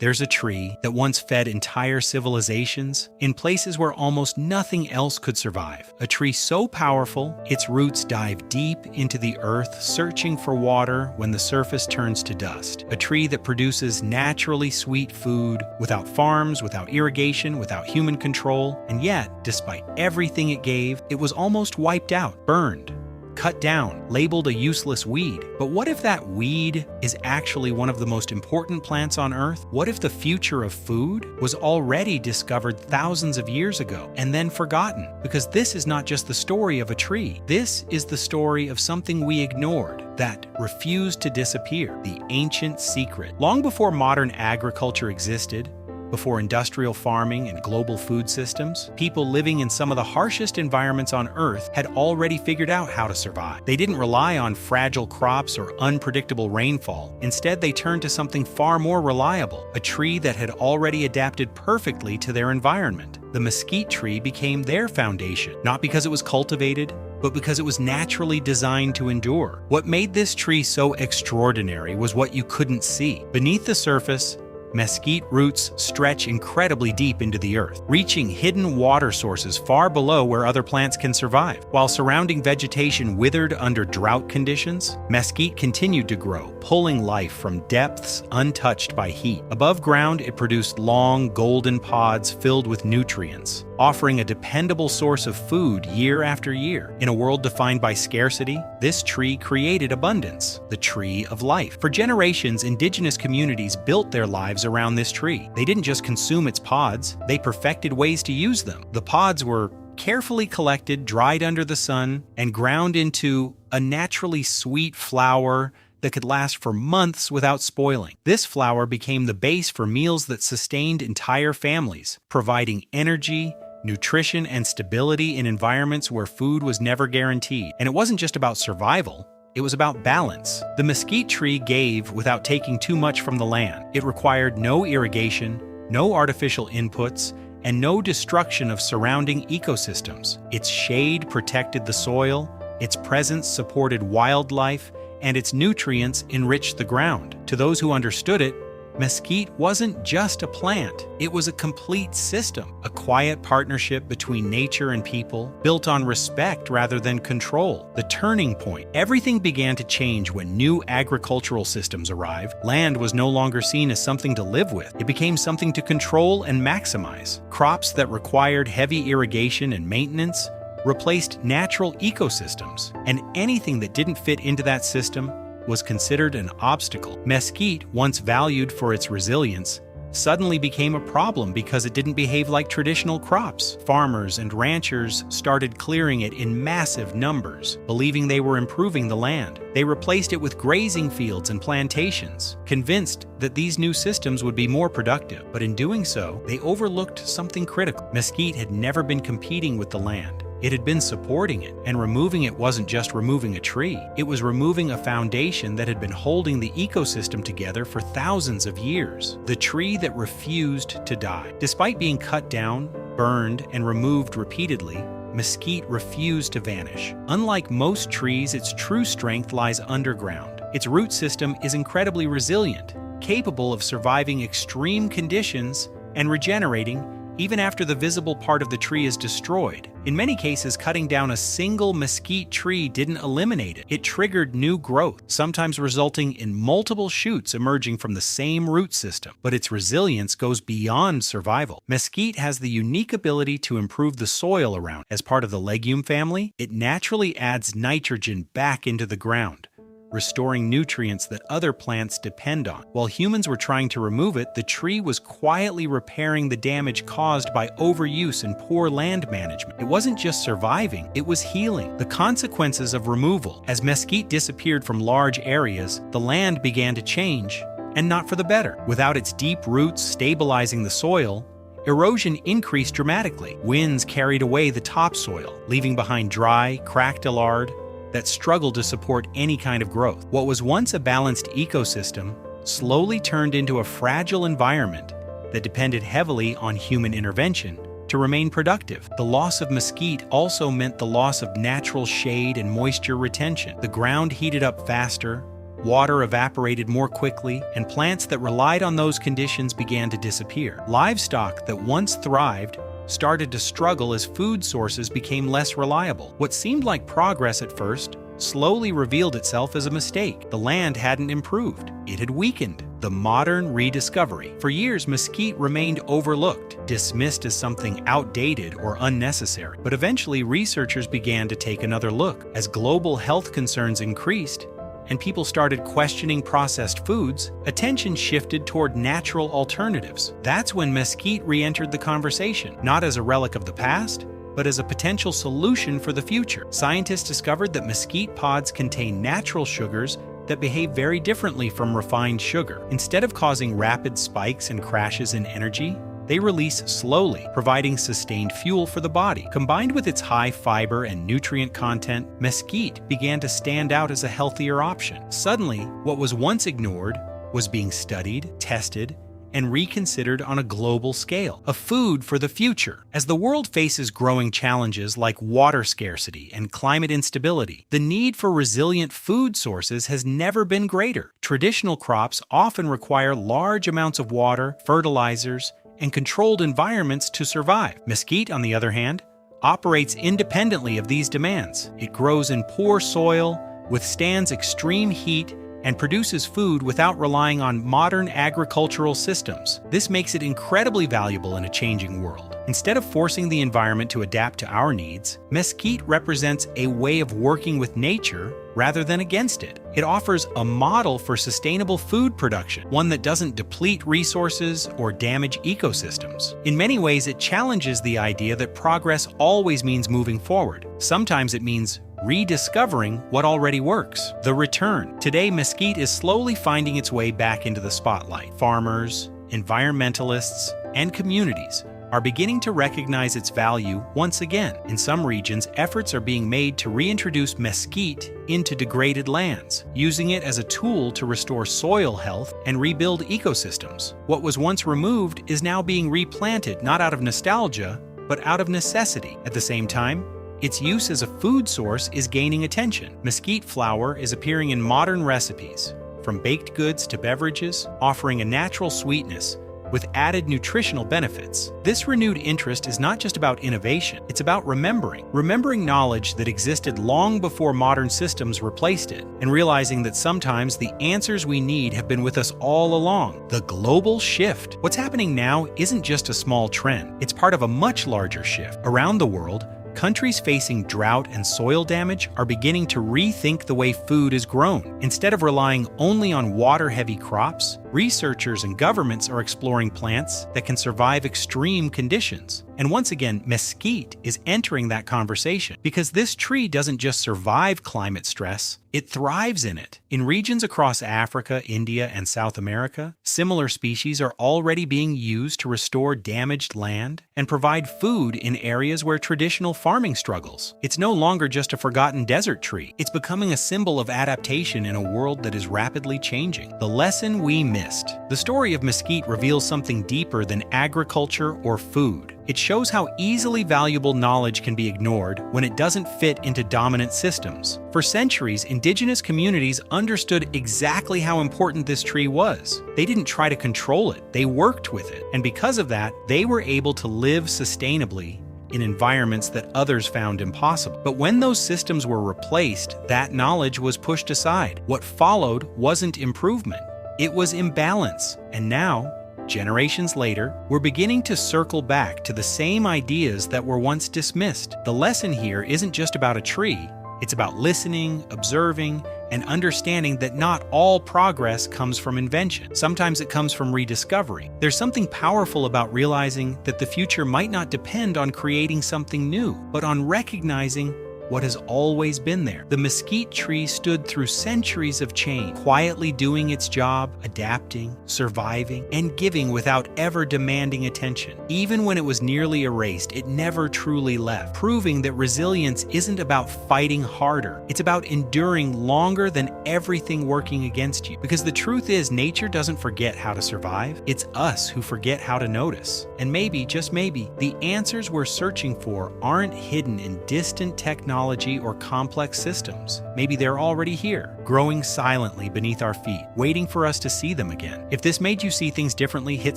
There's a tree that once fed entire civilizations in places where almost nothing else could survive. A tree so powerful, its roots dive deep into the earth, searching for water when the surface turns to dust. A tree that produces naturally sweet food, without farms, without irrigation, without human control, and yet, despite everything it gave, it was almost wiped out, burned, cut down, labeled a useless weed. But what if that weed is actually one of the most important plants on Earth? What if the future of food was already discovered thousands of years ago and then forgotten? Because this is not just the story of a tree. This is the story of something we ignored that refused to disappear, the ancient secret. Long before modern agriculture existed, before industrial farming and global food systems, people living in some of the harshest environments on Earth had already figured out how to survive. They didn't rely on fragile crops or unpredictable rainfall. Instead, they turned to something far more reliable, a tree that had already adapted perfectly to their environment. The mesquite tree became their foundation, not because it was cultivated, but because it was naturally designed to endure. What made this tree so extraordinary was what you couldn't see. Beneath the surface, mesquite roots stretch incredibly deep into the earth, reaching hidden water sources far below where other plants can survive. While surrounding vegetation withered under drought conditions, mesquite continued to grow, pulling life from depths untouched by heat. Above ground, it produced long, golden pods filled with nutrients, offering a dependable source of food year after year. In a world defined by scarcity, this tree created abundance, the tree of life. For generations, indigenous communities built their lives around this tree. They didn't just consume its pods, they perfected ways to use them. The pods were carefully collected, dried under the sun, and ground into a naturally sweet flour that could last for months without spoiling. This flour became the base for meals that sustained entire families, providing energy, nutrition, and stability in environments where food was never guaranteed. And it wasn't just about survival. It was about balance. The mesquite tree gave without taking too much from the land. It required no irrigation, no artificial inputs, and no destruction of surrounding ecosystems. Its shade protected the soil, its presence supported wildlife, and its nutrients enriched the ground. To those who understood it, mesquite wasn't just a plant, it was a complete system, a quiet partnership between nature and people, built on respect rather than control. The turning point. Everything began to change when new agricultural systems arrived. Land was no longer seen as something to live with. It became something to control and maximize. Crops that required heavy irrigation and maintenance replaced natural ecosystems, and anything that didn't fit into that system was considered an obstacle. Mesquite, once valued for its resilience, suddenly became a problem because it didn't behave like traditional crops. Farmers and ranchers started clearing it in massive numbers, believing they were improving the land. They replaced it with grazing fields and plantations, convinced that these new systems would be more productive. But in doing so, they overlooked something critical. Mesquite had never been competing with the land. It had been supporting it, and removing it wasn't just removing a tree. It was removing a foundation that had been holding the ecosystem together for thousands of years. The tree that refused to die. Despite being cut down, burned, and removed repeatedly, mesquite refused to vanish. Unlike most trees, its true strength lies underground. Its root system is incredibly resilient, capable of surviving extreme conditions and regenerating even after the visible part of the tree is destroyed. In many cases, cutting down a single mesquite tree didn't eliminate it. It triggered new growth, sometimes resulting in multiple shoots emerging from the same root system. But its resilience goes beyond survival. Mesquite has the unique ability to improve the soil around. As part of the legume family, it naturally adds nitrogen back into the ground, restoring nutrients that other plants depend on. While humans were trying to remove it, the tree was quietly repairing the damage caused by overuse and poor land management. It wasn't just surviving, it was healing. The consequences of removal. As mesquite disappeared from large areas, the land began to change, and not for the better. Without its deep roots stabilizing the soil, erosion increased dramatically. Winds carried away the topsoil, leaving behind dry, cracked lard that struggled to support any kind of growth. What was once a balanced ecosystem slowly turned into a fragile environment that depended heavily on human intervention to remain productive. The loss of mesquite also meant the loss of natural shade and moisture retention. The ground heated up faster, water evaporated more quickly, and plants that relied on those conditions began to disappear. Livestock that once thrived started to struggle as food sources became less reliable. What seemed like progress at first slowly revealed itself as a mistake. The land hadn't improved. It had weakened. The modern rediscovery. For years, mesquite remained overlooked, dismissed as something outdated or unnecessary. But eventually, researchers began to take another look. As global health concerns increased, and people started questioning processed foods, attention shifted toward natural alternatives. That's when mesquite re-entered the conversation, not as a relic of the past, but as a potential solution for the future. Scientists discovered that mesquite pods contain natural sugars that behave very differently from refined sugar. Instead of causing rapid spikes and crashes in energy, they release slowly, providing sustained fuel for the body. Combined with its high fiber and nutrient content, mesquite began to stand out as a healthier option. Suddenly, what was once ignored was being studied, tested, and reconsidered on a global scale, a food for the future. As the world faces growing challenges like water scarcity and climate instability, the need for resilient food sources has never been greater. Traditional crops often require large amounts of water, fertilizers, and controlled environments to survive. Mesquite, on the other hand, operates independently of these demands. It grows in poor soil, withstands extreme heat, and produces food without relying on modern agricultural systems. This makes it incredibly valuable in a changing world. Instead of forcing the environment to adapt to our needs, mesquite represents a way of working with nature rather than against it. It offers a model for sustainable food production, one that doesn't deplete resources or damage ecosystems. In many ways, it challenges the idea that progress always means moving forward. Sometimes it means rediscovering what already works. The return. Today, mesquite is slowly finding its way back into the spotlight. Farmers, environmentalists, and communities are beginning to recognize its value once again. In some regions, efforts are being made to reintroduce mesquite into degraded lands, using it as a tool to restore soil health and rebuild ecosystems. What was once removed is now being replanted, not out of nostalgia, but out of necessity. At the same time, its use as a food source is gaining attention. Mesquite flour is appearing in modern recipes, from baked goods to beverages, offering a natural sweetness with added nutritional benefits. This renewed interest is not just about innovation, it's about remembering knowledge that existed long before modern systems replaced it, and realizing that sometimes the answers we need have been with us all along. The global shift. What's happening now isn't just a small trend, it's part of a much larger shift. Around the world, countries facing drought and soil damage are beginning to rethink the way food is grown. Instead of relying only on water-heavy crops, researchers and governments are exploring plants that can survive extreme conditions. And once again, mesquite is entering that conversation because this tree doesn't just survive climate stress, it thrives in it. In regions across Africa, India, and South America, similar species are already being used to restore damaged land and provide food in areas where traditional farming struggles. It's no longer just a forgotten desert tree. It's becoming a symbol of adaptation in a world that is rapidly changing. The lesson we missed. The story of mesquite reveals something deeper than agriculture or food. It shows how easily valuable knowledge can be ignored when it doesn't fit into dominant systems. For centuries, indigenous communities understood exactly how important this tree was. They didn't try to control it, they worked with it. And because of that, they were able to live sustainably in environments that others found impossible. But when those systems were replaced, that knowledge was pushed aside. What followed wasn't improvement, it was imbalance. And now, generations later, we're beginning to circle back to the same ideas that were once dismissed. The lesson here isn't just about a tree, it's about listening, observing, and understanding that not all progress comes from invention. Sometimes it comes from rediscovery. There's something powerful about realizing that the future might not depend on creating something new, but on recognizing what has always been there. The mesquite tree stood through centuries of change, quietly doing its job, adapting, surviving, and giving without ever demanding attention. Even when it was nearly erased, it never truly left, proving that resilience isn't about fighting harder. It's about enduring longer than everything working against you. Because the truth is, nature doesn't forget how to survive. It's us who forget how to notice. And maybe, just maybe, the answers we're searching for aren't hidden in distant technology technology or complex systems. Maybe they're already here, growing silently beneath our feet, waiting for us to see them again. If this made you see things differently, hit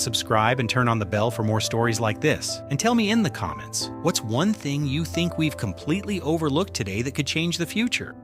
subscribe and turn on the bell for more stories like this. And tell me in the comments, what's one thing you think we've completely overlooked today that could change the future?